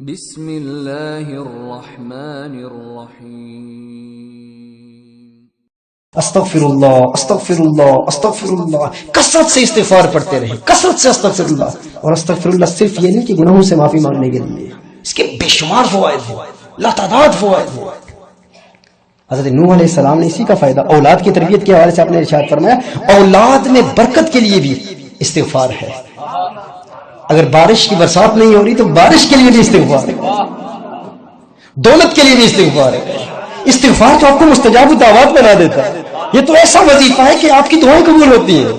بسم اللہ الرحمن الرحیم۔ استغفر اللہ استغفر اللہ استغفر اللہ، کثرت سے استغفار پڑھتے رہیں، کثرت سے استغفر اللہ۔ اور استغفر اللہ صرف یہ نہیں کہ گناہوں سے معافی مانگنے کے لیے، اس کے بے شمار فوائد ہیں، لاتعداد فوائد ہیں۔ حضرت نوح علیہ السلام نے اسی کا فائدہ اولاد کی تربیت کے حوالے سے آپ نے ارشاد فرمایا اولاد میں برکت کے لیے بھی استغفار ہے۔ اگر بارش کی برسات نہیں ہو رہی تو بارش کے لیے بھی استغفار ہے، دولت کے لیے بھی استغفار ہے۔ استغفار تو آپ کو مستجاب الدعوات بنا دیتا ہے، یہ تو ایسا وظیفہ ہے کہ آپ کی دعائیں قبول ہوتی ہیں۔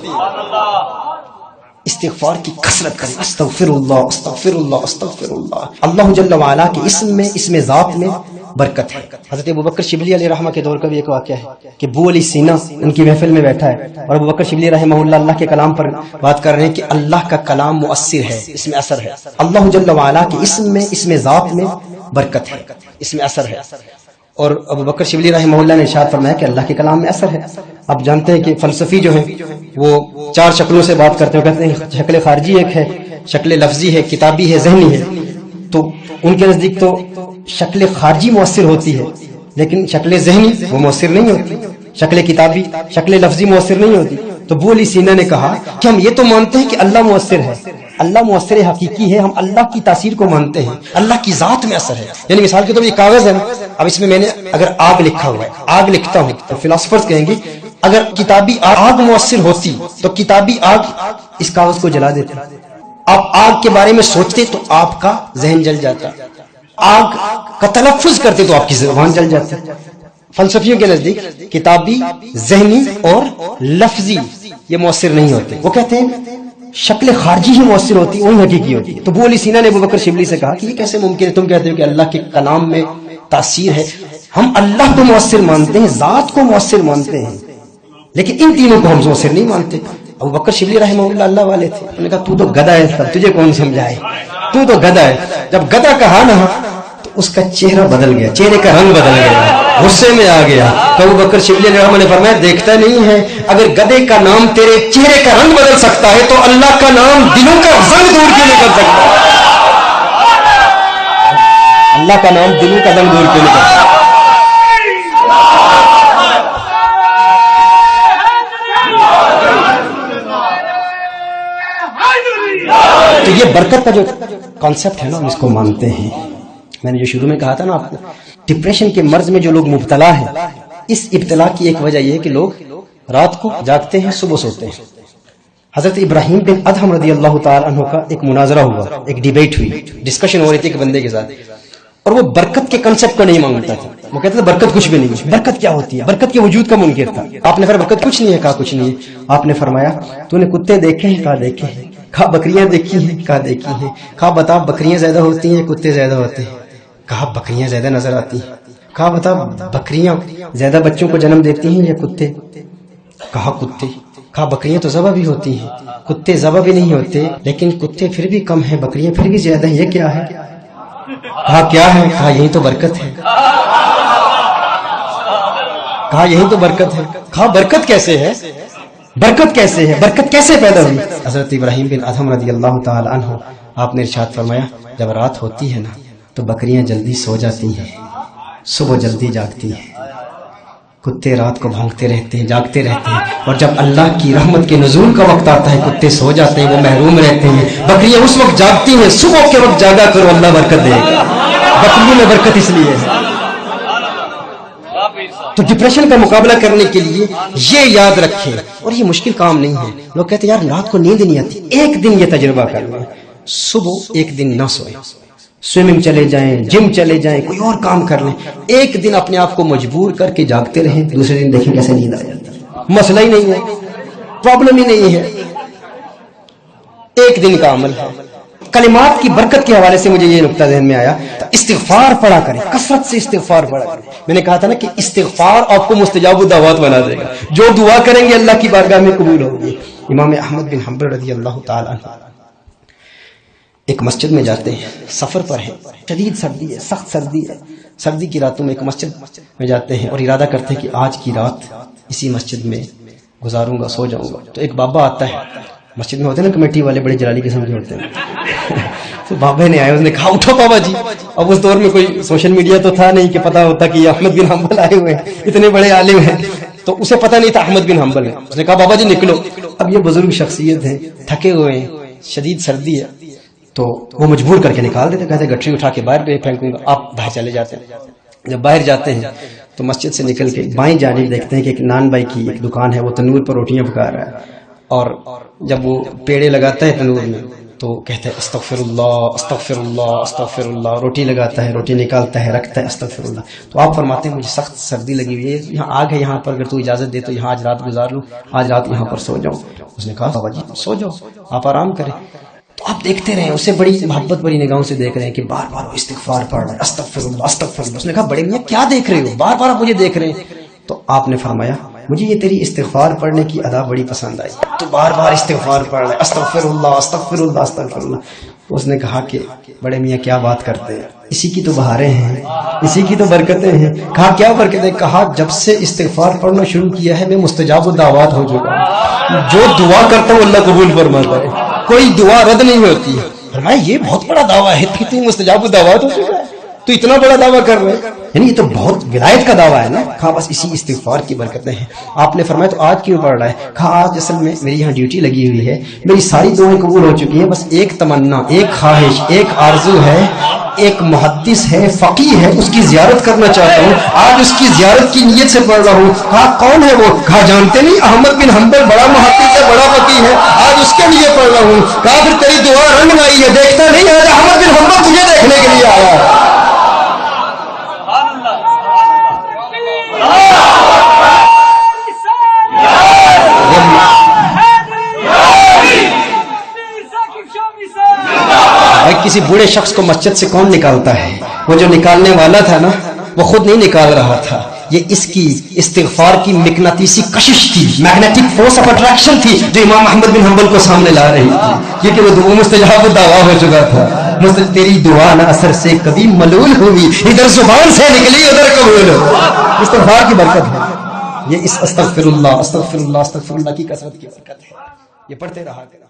استغفار کی کثرت کریں، استغفر اللہ استغفر اللہ استغفر اللہ۔ اللہ جل وعلا کے اسم میں، اسم ذات میں برکت ہے۔ حضرت ابوبکر شبلی علیہ رحمہ کے دور کا بھی ایک واقعہ ہے کہ ابو علی سینا ان کی محفل میں بیٹھا ہے اور ابوبکر شبلی رحمہ اللہ کے کلام پر بات کر رہے ہیں کہ اللہ کا کلام مؤثر ہے، اس میں اثر ہے۔ اللہ جل وعلا کے اسم میں، اسم ذات میں برکت ہے، اس میں اثر ہے۔ اور ابوبکر شبلی رحمہ اللہ نے ارشاد فرمایا کہ اللہ کے کلام میں اثر ہے۔ آپ جانتے ہیں کہ فلسفی جو ہیں وہ چار شکلوں سے بات کرتے ہیں، کہتے ہیں شکل خارجی ایک ہے، شکل لفظی ہے، کتابی ہے، ذہنی ہے۔ تو ان کے نزدیک تو شکل خارجی مؤثر ہوتی ہے لیکن شکل ذہنی وہ مؤثر نہیں ہوتی، شکل کتابی شکل لفظی مؤثر نہیں ہوتی۔ تو ابو علی سینا نے کہا کہ ہم یہ تو مانتے ہیں کہ اللہ مؤثر ہے، اللہ مؤثر حقیقی ہے، ہم اللہ کی تاثیر کو مانتے ہیں، اللہ کی ذات میں اثر ہے۔ یعنی مثال کے طور پر یہ کاغذ ہے نا، اب اس میں میں نے اگر آگ لکھا ہوا ہے، آگ لکھتا ہوں تو فلاسفرز کہیں گے اگر کتابی آگ مؤثر ہوتی تو کتابی آگ اس کاغذ کو جلا دیتی۔ آپ آگ کے بارے میں سوچتے تو آپ کا ذہن جل جاتا، آگ کا تلفظ کرتے تو آپ کی زبان جل جاتی۔ فلسفیوں کے نزدیک کتابی، ذہنی اور لفظی یہ مؤثر نہیں ہوتے، وہ کہتے ہیں شکل خارجی ہی مؤثر ہوتی، وہی حقیقی ہوتی ہے۔ تو ابو علی سینا نے ابوبکر شبلی سے کہا کہ یہ کیسے ممکن ہے، تم کہتے ہو کہ اللہ کے کلام میں تاثیر ہے، ہم اللہ کو مؤثر مانتے ہیں، ذات کو مؤثر مانتے ہیں، لیکن ان تینوں کو ہم مؤثر نہیں مانتے۔ ابوبکر شبلی رحمہ اللہ والے تھے، انہوں نے کہا تو گدھا ہے، تجھے کون سمجھائے، تو گدھا ہے۔ جب گدھا کہا نا تو اس کا چہرہ بدل گیا، چہرے کا رنگ بدل گیا، غصے میں آ گیا۔ تو ابوبکر شبلی رحمہ نے فرمایا دیکھتا نہیں ہے اگر گدھے کا نام تیرے چہرے کا رنگ بدل سکتا ہے تو اللہ کا نام دلوں کا زنگ دور کیوں نہیں کر سکتا؟ اللہ کا نام دلوں کا زنگ دور کیوں نہیں کر سکتا؟ تو یہ برکت کا جو کانسیپٹ ہے نا ہم اس کو مانتے ہیں۔ میں نے جو شروع میں کہا تھا نا آپ کو، ڈپریشن کے مرض میں جو لوگ مبتلا ہیں، اس ابتلا کی ایک وجہ یہ ہے کہ لوگ رات کو جاگتے ہیں، صبح سوتے ہیں۔ حضرت ابراہیم بن ادہم رضی اللہ تعالی عنہ کا ایک مناظرہ ہوا، ایک ڈیبیٹ ہوئی، ڈسکشن ہو رہی تھی ایک بندے کے ساتھ، اور وہ برکت کے کنسیپٹ کو نہیں مانگتا تھا۔ وہ کہتا تھا برکت کچھ بھی نہیں ہے، برکت کیا ہوتی ہے، برکت کے وجود کا منکر تھا۔ آپ نے فرمایا برکت کچھ نہیں ہے، کہا کچھ نہیں ہے۔ آپ نے فرمایا تو نے کتے دیکھے ہیں، کہا دیکھے ہیں۔ کہا بکریاں دیکھی ہیں، کہا دیکھی ہیں۔ کہا بتا بکریاں زیادہ ہوتی ہیں کتے زیادہ ہوتے ہیں؟ کہا بکریاں زیادہ نظر آتی ہیں۔ کہا بتا بکریاں زیادہ بچوں کو جنم دیتی ہیں یا کتے؟ کہا کتے۔ کہا بکریاں تو ذبح بھی ہوتی ہیں، کتے ذبح بھی نہیں ہوتے، لیکن کتے پھر بھی کم ہیں، بکریاں پھر بھی زیادہ ہیں، یہ کیا ہے؟ کہا کیا ہے؟ کہا یہی تو برکت ہے۔ کہا یہی تو برکت ہے۔ کہا برکت کیسے ہے، برکت کیسے ہے، برکت کیسے پیدا ہوئی؟ حضرت ابراہیم بن ادہم رضی اللہ تعالی عنہ آپ نے ارشاد فرمایا جب رات ہوتی ہے نا تو بکریاں جلدی سو جاتی ہیں، صبح جلدی جاگتی ہیں، کتے رات کو بھونکتے رہتے ہیں، جاگتے رہتے ہیں، اور جب اللہ کی رحمت کے نزول کا وقت آتا ہے کتے سو جاتے ہیں، وہ محروم رہتے ہیں، بکریاں اس وقت جاگتی ہیں۔ صبح کے وقت جاگا کرو، اللہ برکت دے گا۔ بکریوں میں برکت اس لیے ہے۔ تو ڈپریشن کا مقابلہ کرنے کے لیے یہ یاد رکھیں، اور یہ مشکل کام نہیں ہے۔ لوگ کہتے ہیں یار رات کو نیند نہیں آتی، ایک دن یہ تجربہ کر لیں، صبح ایک دن نہ سوئیں، سوئمنگ چلے جائیں، جم چلے جائیں، کوئی اور کام کر لیں، ایک دن اپنے آپ کو مجبور کر کے جاگتے رہیں، دوسرے دن دیکھیں کیسے نیند آ جاتی ہے۔ مسئلہ ہی نہیں ہے، پرابلم ہی نہیں ہے، ایک دن کا عمل ہے۔ کلمات کی برکت کے حوالے سے مجھے یہ نقطہ ذہن میں آیا، استغفار پڑھا کریں، کثرت سے استغفار پڑھا کریں۔ میں نے کہا تھا نا کہ استغفار آپ کو مستجاب الدعوات بنا دے گا، جو دعا کریں گے اللہ کی بارگاہ میں قبول ہوگی۔ امام احمد بن حنبل رضی اللہ تعالی عنہ ایک مسجد میں جاتے ہیں، سفر پر ہیں، شدید سردی ہے، سخت سردی ہے، سردی کی راتوں میں ایک مسجد میں جاتے ہیں اور ارادہ کرتے ہیں کہ آج کی رات اسی مسجد میں گزاروں گا، سو جاؤں گا۔ تو ایک بابا آتا ہے، مسجد میں ہوتے ہیں نا کمیٹی والے، بڑے جلالی قسم کے ہوتے ہیں تو بابا نے آیا, اس نے کہا اٹھو بابا جی. اب اس دور میں کوئی سوشل میڈیا تو تھا نہیں کہ پتا ہوتا کہ یہ احمد بن حنبل آئے ہوئے ہیں, اتنے بڑے عالم ہیں, تو اسے پتا نہیں تھا احمد بن حنبل ہے. اس نے کہا بابا جی نکلو. اب یہ بزرگ شخصیت ہیں, تھکے ہوئے ہیں, شدید سردی ہے, تو وہ مجبور کر کے نکال دیتے, کہتے گٹری اٹھا کے باہر پھینکوں گا, آپ باہر چلے جاتے ہیں. جب باہر جاتے ہیں تو مسجد سے نکل کے بائیں جانب دیکھتے ہیں کہ ایک نان بھائی کی ایک دکان ہے, وہ تنور پر روٹیاں پکا رہا ہے, اور جب وہ پیڑے لگاتا ہے تنور میں تو کہتا ہے استغفر اللہ استغفر اللہ استغفر اللہ. روٹی لگاتا ہے, روٹی نکالتا ہے, رکھتا ہے, استغفر اللہ. تو آپ فرماتے ہیں مجھے سخت سردی لگی ہوئی ہے, یہاں آگ ہے یہاں پر, اگر تو اجازت دے تو یہاں آج رات گزار لوں, آج رات یہاں پر سو جاؤں. اس نے کہا بابا جی سو جاؤ, آپ آرام کریں. تو آپ دیکھتے رہے, اسے بڑی محبت بڑی نگاہوں سے دیکھ رہے ہیں کہ بار بار وہ استغفار پڑھ رہا ہے, استغفر اللہ استغفر اللہ. اس نے کہا بڑے میاں کیا دیکھ رہے ہو, بار بار آپ مجھے دیکھ رہے ہیں. تو آپ نے فرمایا مجھے یہ تیری استغفار پڑھنے کی ادا بڑی پسند آئی, تو بار بار استغفار پڑھ رہا ہے, استغفر اللہ استغفر اللہ استغفر اللہ. اس نے کہا کہ بڑے میاں کیا بات کرتے ہیں, اسی کی تو بہاریں ہیں, اسی کی تو برکتیں ہیں. کہا کیا برکتیں؟ کہا جب سے استغفار پڑھنا شروع کیا ہے میں مستجاب الدعوات ہو چکا ہوں, جو دعا کرتا ہوں اللہ قبول فرماتا ہے, کوئی دعا رد نہیں ہوتی. فرمایا یہ بہت بڑا دعویٰ ہے, تو مستجاب الدعوات ہو چکا ہے, تو اتنا بڑا دعویٰ کر رہے ہیں, یعنی یہ تو بہت ولایت کا دعویٰ ہے نا. کہا بس اسی استغفار کی برکتیں ہیں. آپ نے فرمایا تو آج کیوں پڑھ رہا ہے؟ کہا آج اصل میں میری یہاں ڈیوٹی لگی ہوئی ہے, میری ساری دعائیں قبول ہو چکی ہیں, بس ایک تمنا, ایک خواہش, ایک آرزو ہے, ایک محدث ہے, فقیہ ہے, اس کی زیارت کرنا چاہتا ہوں, آج اس کی زیارت کی نیت سے پڑھ رہا ہوں. کہا کون ہے وہ؟ کہا جانتے نہیں, احمد بن حنبل, بڑا محدث ہے, بڑا فقیہ ہے, آج اس کے لیے پڑھ رہا ہوں. کہا پھر تیری دعا رنگ لائی ہے, دیکھتا نہیں آج احمد بن حنبل تجھے دیکھنے کے لیے آیا ہے. کسی بوڑھے شخص کو مسجد سے کون نکالتا ہے؟ وہ جو نکالنے والا تھا نا, وہ خود نہیں نکال رہا تھا, یہ اس کی استغفار کی مقناطیسی کشش تھی, میگنیٹک فورس آف اٹریکشن تھی, جو امام احمد بن حنبل کو سامنے لا رہی تھی, کیونکہ وہ دعا مستجاب الدعویٰ ہو چکا تھا. تیری دعا نہ اثر سے کبھی ملول ہوئی, ادھر زبان سے نکلی ادھر قبول ہو. استغفار کی برکت ہے یہ, اس استغفر اللہ استغفر اللہ استغفر اللہ کی کثرت کی برکت ہے. یہ پڑھتے رہا کریں.